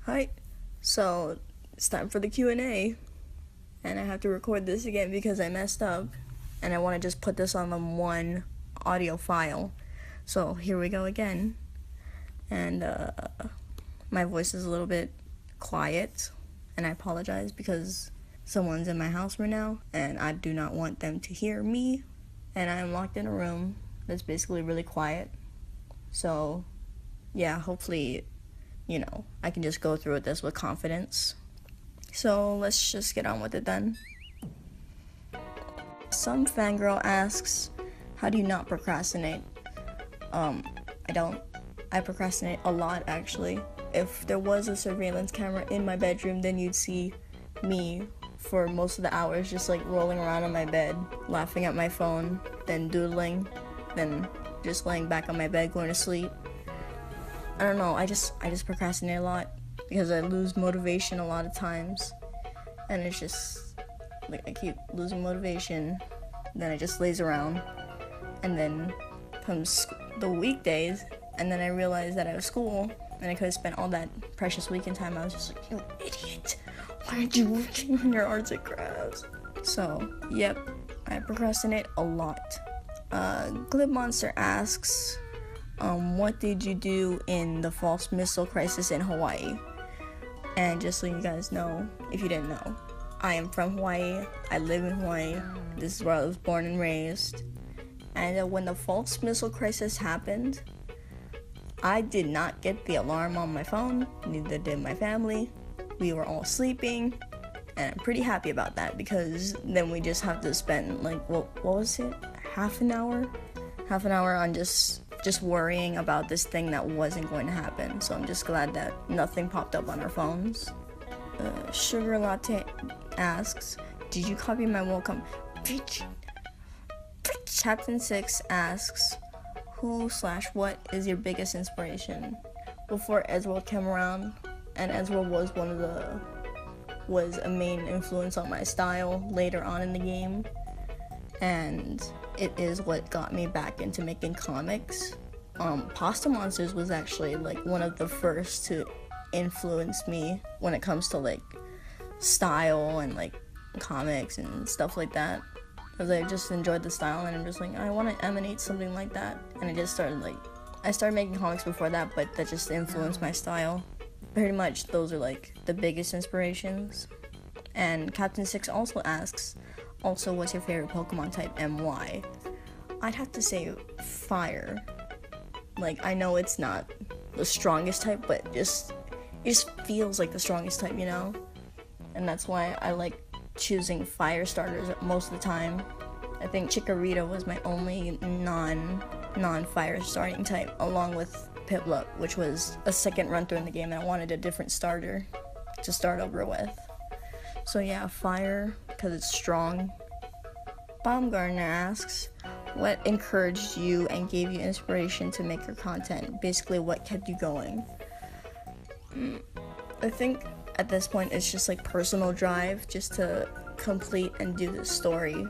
Hi. So it's time for the Q&A, and I have to record this again because I messed up, and I want to just put this on the one audio file. So here we go again, and my voice is a little bit quiet, and I apologize because someone's in my house right now, and I do not want them to hear me, and I am locked in a room that's basically really quiet. So yeah, hopefully I can just go through with this with confidence. So let's just get on with it then. Some fangirl asks, how do you not procrastinate? I don't. I procrastinate a lot, actually. If there was a surveillance camera in my bedroom, then you'd see me for most of the hours just like rolling around on my bed, laughing at my phone, then doodling, then just laying back on my bed going to sleep. I don't know, I just procrastinate a lot because I lose motivation a lot of times, and it's just like I keep losing motivation, then I just laze around, and then comes the weekdays, and then I realize that I have school and I could have spent all that precious weekend time. I was just like, you idiot, why aren't you working on your arts and crafts? So yep, I procrastinate a lot. Glib Monster asks, what did you do in the false missile crisis in Hawaii? And just so you guys know, if you didn't know, I am from Hawaii. I live in Hawaii. This is where I was born and raised. And when the false missile crisis happened, I did not get the alarm on my phone. Neither did my family. We were all sleeping. And I'm pretty happy about that because then we just have to spend what was it? Half an hour on just worrying about this thing that wasn't going to happen. So I'm just glad that nothing popped up on our phones. Sugar Latte asks, did you copy my welcome? Captain 6 asks, who/what is your biggest inspiration? Before Ezreal came around, and Ezreal was a main influence on my style later on in the game, and it is what got me back into making comics. Pasta Monsters was actually one of the first to influence me when it comes to style and comics and stuff like that, because I just enjoyed the style and I'm just I want to emanate something like that, and I just started I started making comics before that, but that just influenced my style. Pretty much those are the biggest inspirations. And Captain 6 also asks, what's your favorite Pokemon type and why? I'd have to say fire. I know it's not the strongest type, but it just feels like the strongest type, And that's why I like choosing fire starters most of the time. I think Chikorita was my only non-fire starting type, along with Piplup, which was a second run through in the game, and I wanted a different starter to start over with. So yeah, fire, because it's strong. Baumgartner asks, what encouraged you and gave you inspiration to make your content? Basically, what kept you going? I think at this point it's just personal drive, just to complete and do the story,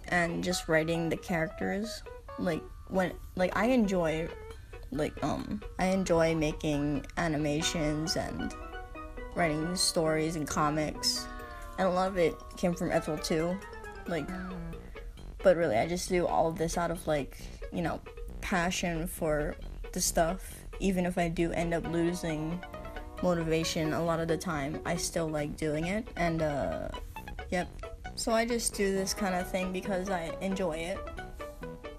and just writing the characters. I enjoy making animations and writing stories and comics, and a lot of it came from Ezreal too. But really, I just do all of this out of passion for the stuff. Even if I do end up losing motivation a lot of the time, I still like doing it. And yep. So I just do this kind of thing because I enjoy it.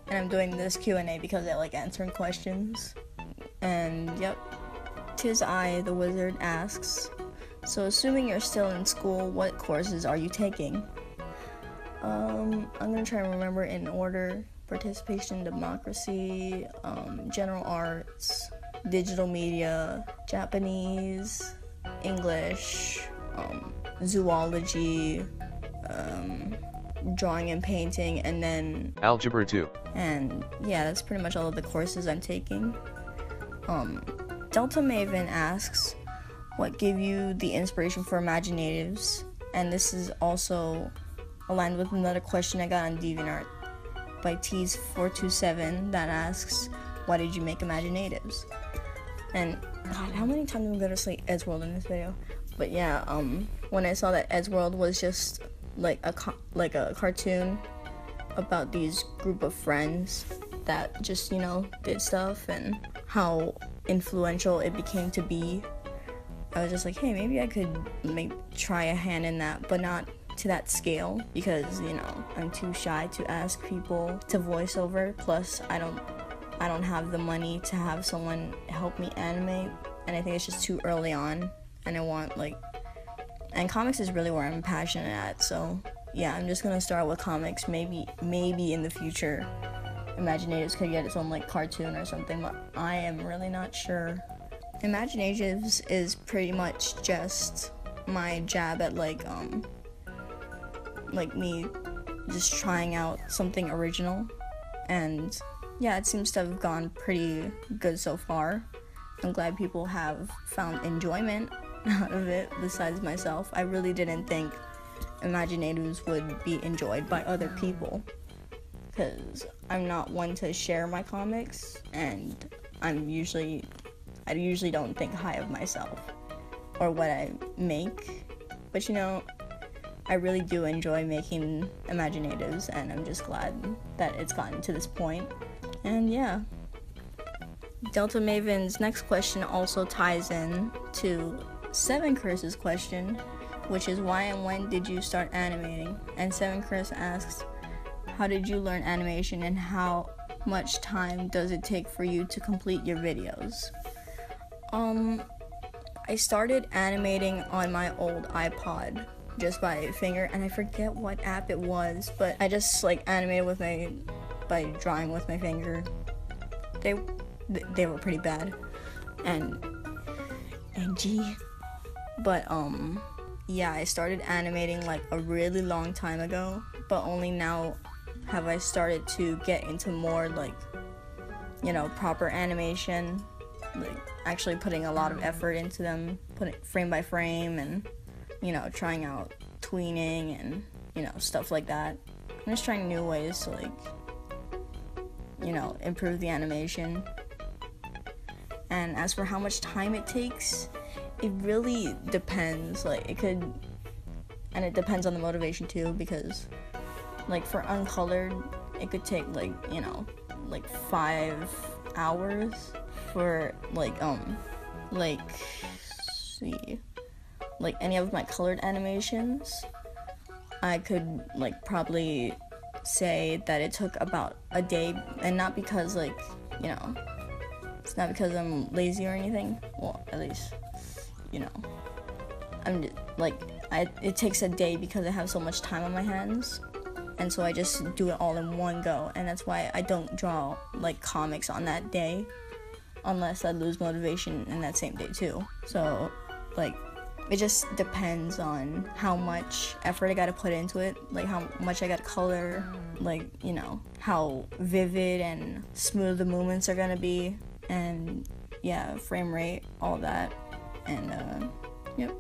And I'm doing this Q&A because I like answering questions. And yep. Tis I, the Wizard, asks, so assuming you're still in school, what courses are you taking? I'm gonna try and remember in order: participation, democracy, general arts, digital media, Japanese, English, zoology, drawing and painting, and then algebra 2. And yeah, that's pretty much all of the courses I'm taking. Delta Maven asks, what gave you the inspiration for Imaginatives? And this is also aligned with another question I got on DeviantArt by Tease427 that asks, why did you make Imaginatives? And God, how many times am I gonna say Eddsworld in this video? But yeah, when I saw that Eddsworld was just like a cartoon about these group of friends that just, you know, did stuff and how influential it became to be, I was just like, hey, maybe I could try a hand in that, but not to that scale, because, you know, I'm too shy to ask people to voice over. Plus, I don't have the money to have someone help me animate, and I think it's just too early on, and I want and comics is really where I'm passionate at. So yeah, I'm just gonna start with comics. Maybe in the future Imaginatives could get its own like cartoon or something, but I am really not sure. Imaginatives is pretty much just my jab at like me just trying out something original, and yeah, it seems to have gone pretty good so far. I'm glad people have found enjoyment out of it besides myself. I really didn't think Imaginatives would be enjoyed by other people, because I'm not one to share my comics, and I usually don't think high of myself or what I make. But you know, I really do enjoy making Imaginatives, and I'm just glad that it's gotten to this point. And yeah, Delta Maven's next question also ties in to Seven Curse's question, which is why and when did you start animating? And Seven Curse asks, how did you learn animation, and how much time does it take for you to complete your videos? I started animating on my old iPod just by finger, and I forget what app it was, but I just like animated by drawing with my finger. They were pretty bad, and but yeah, I started animating like a really long time ago, but only now have I started to get into more like, you know, proper animation, like actually putting a lot of effort into them, putting frame by frame, and, you know, trying out tweening and, you know, stuff like that. I'm just trying new ways to like, you know, improve the animation. And as for how much time it takes, it really depends. Like, it depends on the motivation too, because like for uncolored, it could take like, you know, like 5 hours. For like any of my colored animations, I could like probably say that it took about a day, and not because like, you know, it's not because I'm lazy or anything. Well, at least, you know, I'm just, like, it takes a day because I have so much time on my hands, and so I just do it all in one go, and that's why I don't draw like comics on that day, unless I lose motivation in that same day too. So like, it just depends on how much effort I gotta put into it, like how much I gotta color, like, you know, how vivid and smooth the movements are gonna be, and yeah, frame rate, all that. And yep.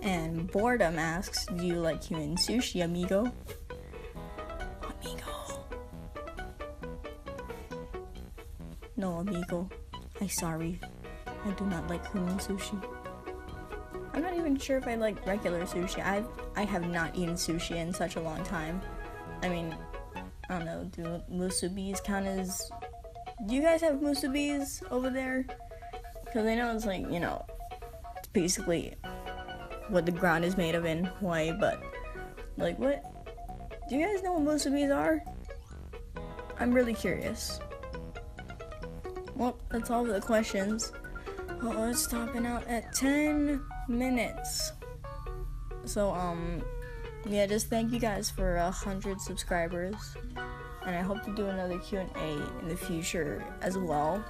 And Boredom asks, do you like human sushi, amigo? No, amigo. I'm sorry. I do not like human sushi. I'm not even sure if I like regular sushi. I have not eaten sushi in such a long time. I mean, I don't know, do musubis count as... Do you guys have musubis over there? Because I know it's like, you know, it's basically what the ground is made of in Hawaii, but like, what? Do you guys know what musubis are? I'm really curious. Well, that's all the questions. Well, it's stopping out at 10 minutes. So, yeah, just thank you guys for 100 subscribers. And I hope to do another Q&A in the future as well,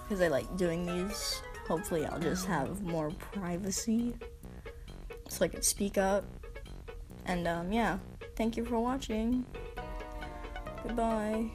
because I like doing these. Hopefully I'll just have more privacy so I can speak up. And, yeah, thank you for watching. Goodbye.